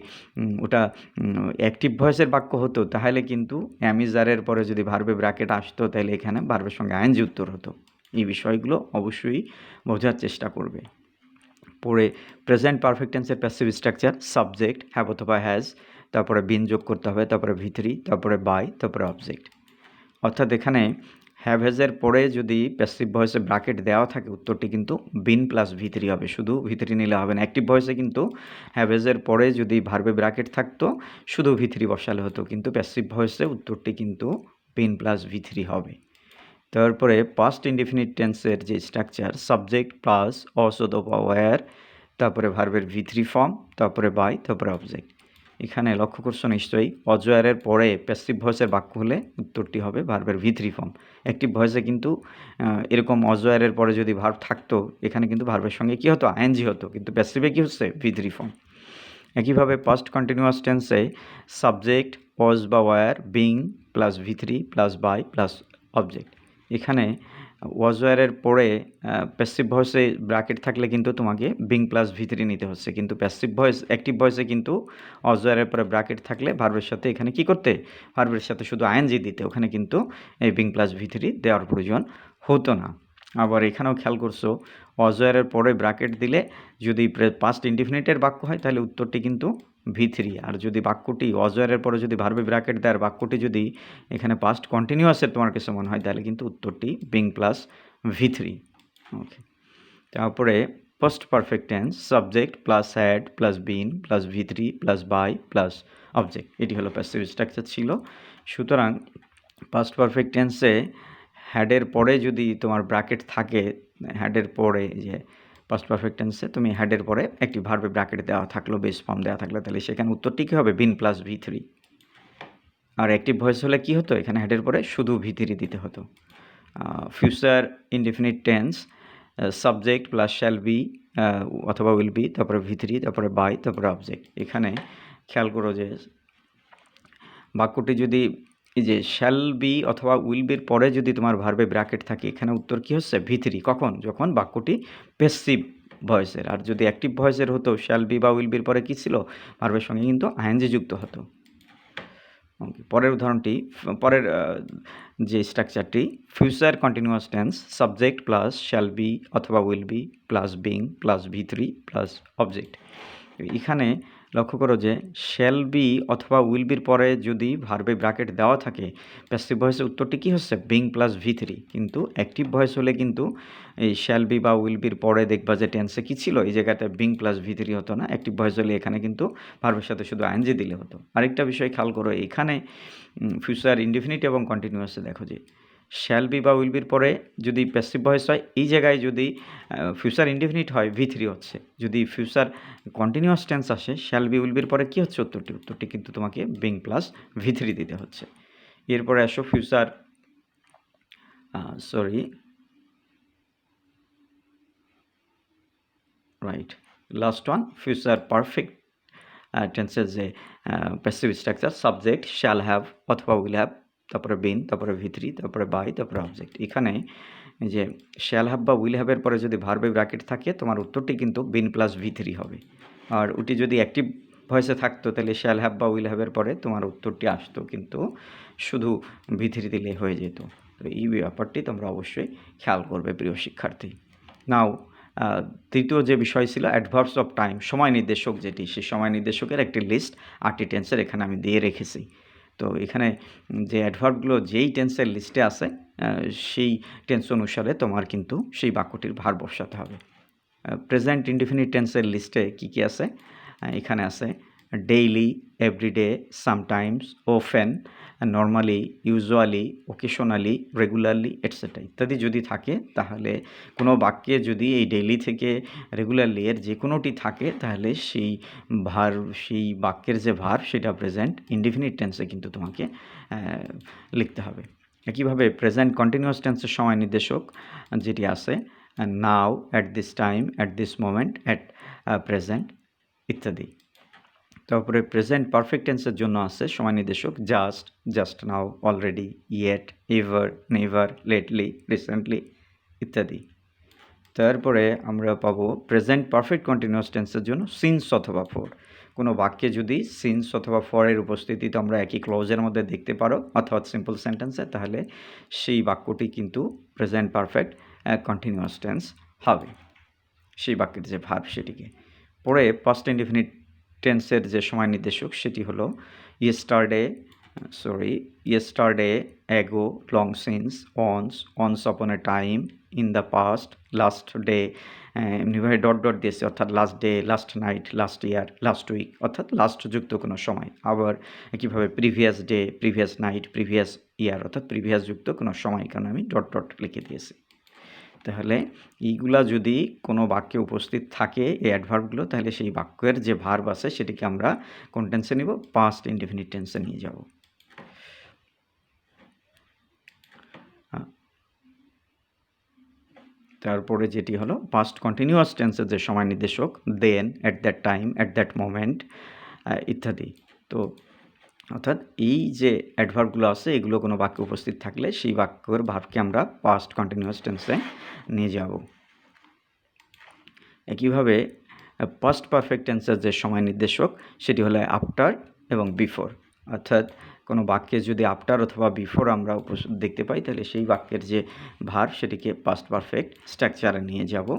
ওটা অ্যাক্টিভ ভয়েসের বাক্য হতো, তাহলে কিন্তু অ্যাম, ইজ, আর এর পরে যদি ভার্বে ব্র্যাকেট আসতো, তাহলে এখানে ভার্বের সঙ্গে আইএনজি উত্তর হতো। এই বিষয়গুলো অবশ্যই বোঝার চেষ্টা করবে। পরে প্রেজেন্ট পারফেক্ট টেন্সের প্যাসিভ স্ট্রাকচার সাবজেক্ট হ্যাভ অথবা হ্যাজ, তারপরে বিন যোগ করতে হবে, তারপরে V3, তারপরে বাই, তারপরে অবজেক্ট। অর্থাৎ এখানে হ্যাভেজের পরে যদি প্যাসিভ ভয়েসে ব্র্যাকেট দেওয়া থাকে উত্তরটি কিন্তু বিন প্লাস ভি3 হবে, শুধু ভি3 নিলে হবে না। অ্যাক্টিভ ভয়েসে কিন্তু হ্যাভেজের পরে যদি ভার্বে ব্র্যাকেট থাকতো শুধু ভি3 বসালে হতো, কিন্তু প্যাসিভ ভয়েসে উত্তরটি কিন্তু বিন প্লাস ভি3 হবে। তারপরে পাস্ট ইনডিফিনিট টেন্সের যে স্ট্রাকচার, সাবজেক্ট প্লাস অস অথবা ওয়্যার, তারপরে ভার্বের ভি3 ফর্ম, তারপরে বাই, তারপরে অবজেক্ট। এখানে লক্ষ্য করছো নিশ্চয়ই অজয়ারের পরে প্যাসিভ ভয়েসের বাক্য হলে উত্তরটি হবে ভার্বের ভি3 ফর্ম। অ্যাক্টিভ ভয়েসে কিন্তু এরকম অজয়ারের পরে যদি ভার্ব থাকতো এখানে কিন্তু ভার্বের সঙ্গে কী হতো, আইএনজি হতো, কিন্তু প্যাসিভে কী হচ্ছে, ভি3 ফর্ম। একইভাবে পাস্ট কন্টিনিউয়াস টেন্সে সাবজেক্ট ওয়াজ বা ওয়্যার বিং প্লাস ভি3 প্লাস বাই প্লাস অবজেক্ট। এখানে ওয়াজ ওয়্যারের পরে প্যাসিভ ভয়েসে ব্র্যাকেট থাকলে কিন্তু তোমাকে বিং প্লাস ভি3 নিতে হচ্ছে, কিন্তু প্যাসিভ ভয়েস অ্যাক্টিভ ভয়েসে কিন্তু ওয়াজ ওয়্যারের পরে ব্র্যাকেট থাকলে ভার্বের সাথে এখানে কি করতে, ভার্বের সাথে শুধু আইএনজি দিতে, ওখানে কিন্তু এই বিং প্লাস ভি3 দেওয়ার প্রয়োজন হতো না। আবার এখানেও খেয়াল করছো অজয়ের পরে ব্র্যাকেট দিলে যদি পাস্ট ইনডিফিনিটের বাক্য হয় তাহলে উত্তরটি কিন্তু ভি3, আর যদি বাক্যটি অজয়ের পরে যদি ভার্বে ব্র্যাকেট দেয় আর বাক্যটি যদি এখানে পাস্ট কন্টিনিউয়াসের তোমার কাছে মনে হয় তাহলে কিন্তু উত্তরটি বিং প্লাস ভি3। ওকে, তারপরে first perfect tense subject plus had plus been plus ভি3 প্লাস বাই প্লাস অবজেক্ট, এটি হলো প্যাসিভ স্ট্রাকচার ছিল। সুতরাং পাস্ট পারফেক্ট টেন্সে হ্যাডের পরে যদি তোমার ব্র্যাকেট থাকে, হ্যাডের পরে যে পাস্ট পারফেক্ট টেন্সে তুমি হ্যাডের পরে একটি ভার্বে ব্র্যাকেট দেওয়া থাকলো, বেস ফর্ম দেওয়া থাকলো, তাহলে সেখানে উত্তরটি কী হবে, বিন প্লাস ভি3। আর অ্যাক্টিভ ভয়েস হলে কী হতো, এখানে হ্যাডের পরে শুধু ভি3 দিতে হতো। Future indefinite tense subject plus shall be অথবা উইল বি, তারপরে ভি3, তারপরে বাই, তারপরে অবজেক্ট। এখানে খেয়াল করো যে বাক্যটি যদি এই যে শ্যাল বি অথবা উইল বির পরে যদি তোমার ভার্বে ব্র্যাকেট থাকে এখানে উত্তর কী হচ্ছে, ভি3। কখন, যখন বাক্যটি প্যাসিভ ভয়েসের। আর যদি অ্যাক্টিভ ভয়েসের হতো শ্যাল বি বা উইল বির পরে কী ছিল, ভার্বের সঙ্গে কিন্তু আইএনজি যুক্ত হতো। পরের উদাহরণটি, পরের যে স্ট্রাকচারটি future continuous tense subject plus shall be অথবা will be plus being plus ভি3 প্লাস অবজেক্ট। এখানে লক্ষ্য করো যে শ্যাল বি অথবা উইল বির পরে যদি ভার্বে ব্র্যাকেট দেওয়া থাকে প্যাসিভ ভয়েসের উত্তরটি কী হচ্ছে, বিং প্লাস ভি3, কিন্তু অ্যাক্টিভ ভয়েস হলে কিন্তু এই শ্যাল বি বা উইল বির পরে দেখবা যে টেন্সে কী ছিল, এই জায়গাটা বিং প্লাস ভি3 হতো না, অ্যাক্টিভ ভয়েস হলে এখানে কিন্তু ভার্বের সাথে শুধু আইএনজি দিলে হতো। আরেকটা বিষয় খেয়াল করো, এখানে ফিউচার ইনডিফিনিট এবং কন্টিনিউয়াসে দেখো যে শ্যাল বি বা উইল বির পরে যদি প্যাসিভ ভয়েস হয় এই জায়গায় যদি ফিউচার ইনডিফিনিট হয় ভি3 হচ্ছে, যদি ফিউচার কন্টিনিউয়াস টেন্স আসে শ্যাল বি উইল বির পরে কী হচ্ছে, উত্তরটি কিন্তু তোমাকে বিং প্লাস ভি3 দিতে হচ্ছে। এরপরে আসো future last one future perfect টেন্সের যে passive structure subject shall have অথবা উইল হ্যাভ, তারপরে বিন, তারপরে ভি3, তারপরে বাই, তারপরে অবজেক্ট। এখানে যে শ্যাল হ্যাভ বা উইল হ্যাভের পরে যদি ভার্বে ব্র্যাকেট থাকে তোমার উত্তরটি কিন্তু বিন প্লাস ভি3 হবে। আর ওটি যদি অ্যাক্টিভ ভয়েসে থাকতো তাহলে শ্যাল হ্যাভ বা উইল হ্যাভের পরে তোমার উত্তরটি আসতো, কিন্তু শুধু ভি3 দিলে হয়ে যেত। তো এই ব্যাপারটি তোমরা অবশ্যই খেয়াল করবে প্রিয় শিক্ষার্থী। নাও তৃতীয় যে বিষয় ছিল অ্যাডভার্বস অফ টাইম, সময় নির্দেশক যেটি, সেই সময় নির্দেশকের একটি লিস্ট 8টি টেন্সের এখানে আমি দিয়ে রেখেছি। তো এখানে যে অ্যাডভার্বগুলো যেই টেন্সের লিস্টে আছে সেই টেন্স অনুসারে তোমার কিন্তু সেই বাক্যটির ভার বসাতে হবে। প্রেজেন্ট ইনডিফিনিট টেন্সের লিস্টে কী কী আছে, এখানে আছে daily, everyday, sometimes, often, normally, usually, occasionally, regularly etcetera ইত্যাদি যদি থাকে তাহলে কোনো বাক্যে যদি এই ডেইলি থেকে রেগুলারলি এর যে কোনোটি থাকে তাহলে সেই বাক্যের যে ভার সেটা প্রেজেন্ট ইনডিফিনিট টেন্সে কিন্তু তোমাকে লিখতে হবে। একইভাবে প্রেজেন্ট কন্টিনিউয়াস টেন্সের সময় নির্দেশক যেটি আছে now, at this time, at this moment, at present ইত্যাদি। তারপরে প্রেজেন্ট পারফেক্ট টেন্সের জন্য আছে সময় নির্দেশক just, just now, already, yet, ever, never, lately, recently ইত্যাদি। তারপরে আমরা পাবো প্রেজেন্ট পারফেক্ট কন্টিনিউয়াস টেন্সের জন্য সিন্স অথবা ফর। কোনো বাক্যে যদি সিন্স অথবা ফরের উপস্থিতি তোমরা একই ক্লজের মধ্যে দেখতে পারো অর্থাৎ সিম্পল সেন্টেন্সে, তাহলে সেই বাক্যটি কিন্তু প্রেজেন্ট পারফেক্ট কন্টিনিউয়াস টেন্স হবে, সেই বাক্যের যে ভার্ব সেটিকে। পরে পাস্ট ইনডিফিনিট টেন্সের যে সময় নির্দেশক সেটি হলো yesterday, yesterday, ago, long since, once upon a time, in the past, last day, এমনিভাবে ডট ডট দিয়েছে, অর্থাৎ last day, last night, last year, last week, অর্থাৎ লাস্ট যুক্ত কোনো সময়। আবার কীভাবে previous day, previous night, previous year, অর্থাৎ প্রিভিয়াস যুক্ত কোনো সময়, কারণ আমি ডট ডট লিখে দিয়েছি। তাহলে এইগুলা যদি কোনো বাক্যে উপস্থিত থাকে এই অ্যাডভার্বগুলো, তাহলে সেই বাক্যের যে ভার্ব আছে সেটিকে আমরা কোন টেন্সে নিব? পাস্ট ইনডেফিনিট টেন্সে নিয়ে যাব। তারপরে যেটি হলো পাস্ট কন্টিনিউয়াস টেন্সের যে সময় নির্দেশক, then, at that time, at that moment ইত্যাদি। তো অর্থাৎ এই যে অ্যাডভার্বগুলো আছে এগুলো কোনো বাক্যে উপস্থিত থাকলে সেই বাক্যের ভার্বকে আমরা পাস্ট কন্টিনিউয়াস টেন্সে নিয়ে যাব। একইভাবে পাস্ট পারফেক্ট টেন্সের যে সময় নির্দেশক সেটি হলো আফটার এবং বিফোর। অর্থাৎ কোনো বাক্যে যদি আফটার অথবা বিফোর আমরা দেখতে পাই তাহলে সেই বাক্যের যে ভার্ব সেটিকে পাস্ট পারফেক্ট স্ট্রাকচারে নিয়ে যাব।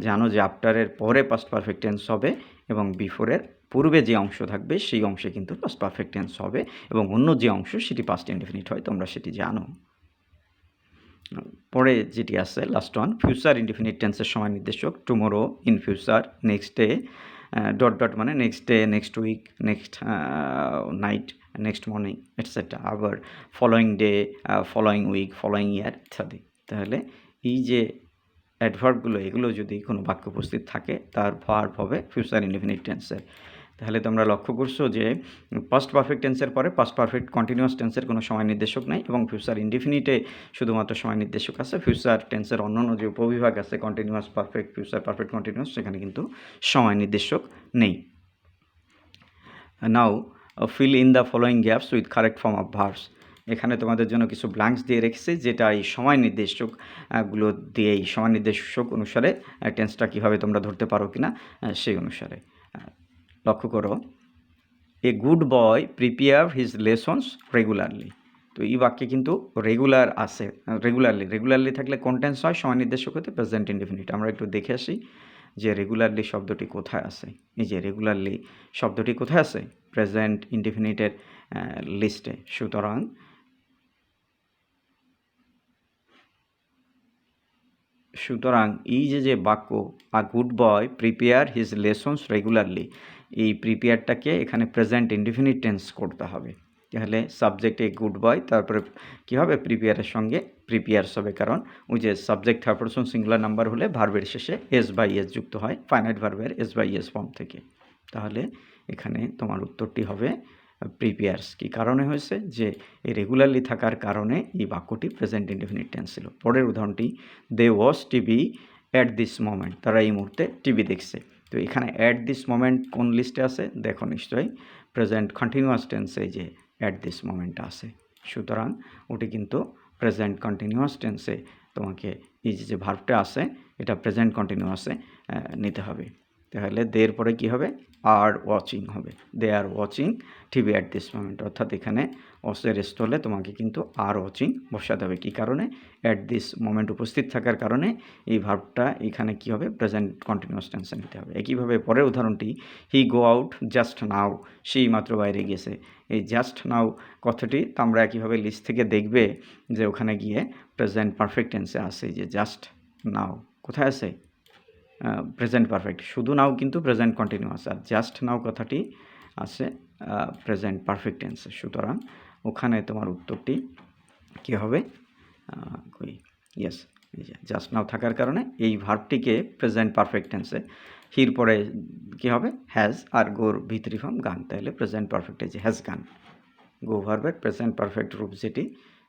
জানো যে আফটারের পরে পাস্ট পারফেক্ট টেন্স হবে এবং বিফোরের পূর্বে যে অংশ থাকবে সেই অংশে কিন্তু পাস্ট পারফেক্ট টেন্স হবে এবং অন্য যে অংশ সেটি পাস্ট ইনডেফিনিট হয়, তোমরা সেটি জানো। পরে যেটি আছে লাস্ট ওয়ান, ফিউচার ইনডেফিনিট টেন্সের সময় নির্দেশক tomorrow, in future, next day, dot dot মানে next day, next week, next night, next morning etcetera. আবার following day, following week, following year ইত্যাদি। তাহলে এই যে অ্যাডভার্বগুলো এগুলো যদি কোনো বাক্য উপস্থিত থাকে তার ভার্ব হবে ফিউচার ইনডেফিনিট টেন্সের। তাহলে তোমরা লক্ষ্য করছো যে পাস্ট পারফেক্ট টেন্সের পরে পাস্ট পারফেক্ট কন্টিনিউয়াস টেন্সের কোনো সময় নির্দেশক নাই এবং ফিউচার ইনডেফিনিটে শুধুমাত্র সময় নির্দেশক আছে। ফিউচার টেন্সের অন্যান্য যে উপবিভাগ আছে continuous, perfect, future perfect continuous, সেখানে কিন্তু সময় নির্দেশক নেই। Now fill in the following gaps with correct form of verbs. এখানে তোমাদের জন্য কিছু ব্ল্যাঙ্কস দিয়ে রেখেছি যেটা এই সময় নির্দেশকগুলো দিয়ে এই সময় নির্দেশক অনুসারে টেন্সটা কীভাবে তোমরা ধরতে পারো কিনা সেই অনুসারে লক্ষ্য করো। A good boy prepare his lessons regularly. তো এই বাক্যে কিন্তু রেগুলার আছে, রেগুলারলি থাকলে কোন টেন্স হয়? সময় নির্দেশক হতে প্রেজেন্ট ইনডেফিনিট। আমরা একটু দেখে আসি যে রেগুলারলি শব্দটি কোথায় আছে। এই যে রেগুলারলি শব্দটি কোথায় আছে? প্রেজেন্ট ইনডেফিনিটের লিস্টে। সুতরাং এই যে বাক্য a good boy prepare his lessons regularly, এই প্রিপেয়ারটাকে এখানে প্রেজেন্ট ইনডেফিনিট টেন্স করতে হবে। তাহলে সাবজেক্টে গুড বয়, তারপরে কী হবে? প্রিপেয়ারের সঙ্গে প্রিপেয়ার্স হবে, কারণ ওই যে subject third person singular number হলে ভার্বের শেষে এস বাই এস যুক্ত হয় ফাইনাইট ভার্বের এস বাই এস ফর্ম থেকে। তাহলে এখানে তোমার উত্তরটি হবে প্রিপেয়ার্স। কী কারণে হয়েছে? যে এই রেগুলারলি থাকার কারণে এই বাক্যটি প্রেজেন্ট ইনডেফিনিট টেন্স ছিল। পরের উদাহরণটি, they watch TV at this moment, তারা এই মুহূর্তে টিভি দেখছে। তো এখানে অ্যাট দিস মোমেন্ট কোন লিস্টে আছে? দেখো নিশ্চয়ই প্রেজেন্ট কন্টিনিউয়াস টেন্সে যে অ্যাট দিস মোমেন্টটা আছে। সুতরাং ওটি কিন্তু প্রেজেন্ট কন্টিনিউয়াস টেন্সে তোমাকে এই যে ভার্বটা আছে এটা প্রেজেন্ট কন্টিনিউয়াসে নিতে হবে। তাহলে দের পরে কী হবে? আর ওয়াচিং হবে। They are watching TV at this moment, অর্থাৎ এখানে অসের স্থলে তোমাকে কিন্তু আর ওয়াচিং বসাতে হবে। কী কারণে? অ্যাট দিস মোমেন্ট উপস্থিত থাকার কারণে এই ভার্বটা এখানে কী হবে? প্রেজেন্ট কন্টিনিউয়াস টেন্সে নিতে হবে। একইভাবে পরের উদাহরণটি, হি গো আউট জাস্ট নাও, সেই মাত্র বাইরে গেছে। এই জাস্ট নাও কথাটি তোমরা একইভাবে লিস্ট থেকে দেখবে যে ওখানে গিয়ে প্রেজেন্ট পারফেক্ট টেন্সে আছে। যে জাস্ট নাও কোথায় আছে? Present perfect. শুধু নাও কিন্তু প্রেজেন্ট কন্টিনিউয়াস, আর জাস্ট নাও কথাটি আছে প্রেজেন্ট পারফেক্ট টেন্সে। সুতরাং ওখানে তোমার উত্তরটি কী হবে? ইয়েস, জাস্ট নাও থাকার কারণে এই ভার্বটিকে প্রেজেন্ট পারফেক্ট টেন্সে, হির পরে কী হবে? হ্যাজ, আর গোর ভিতরি ফর্ম গান, তাহলে প্রেজেন্ট পারফেক্টে যে হ্যাজ গান, গো ভার্বের প্রেজেন্ট পারফেক্ট রূপ যেটি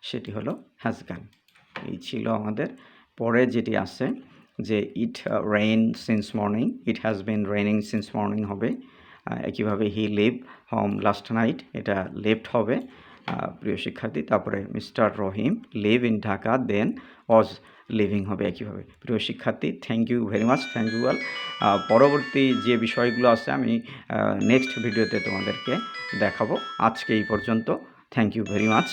সেটি হলো হ্যাজ গান। এই ছিল আমাদের। পরে যেটি আছে যে it rain since morning, it has been raining since morning হবে। একইভাবে he leave home last night, এটা লেফট হবে প্রিয় শিক্ষার্থী। তারপরে mister Rahim leave in Dhaka, then was living হবে একইভাবে। প্রিয় শিক্ষার্থী, thank you very much, thank you all. পরবর্তী যে বিষয়গুলো আছে আমি নেক্সট ভিডিওতে তোমাদেরকে দেখাবো। আজকে এই পর্যন্ত, থ্যাংক ইউ ভেরি মাচ।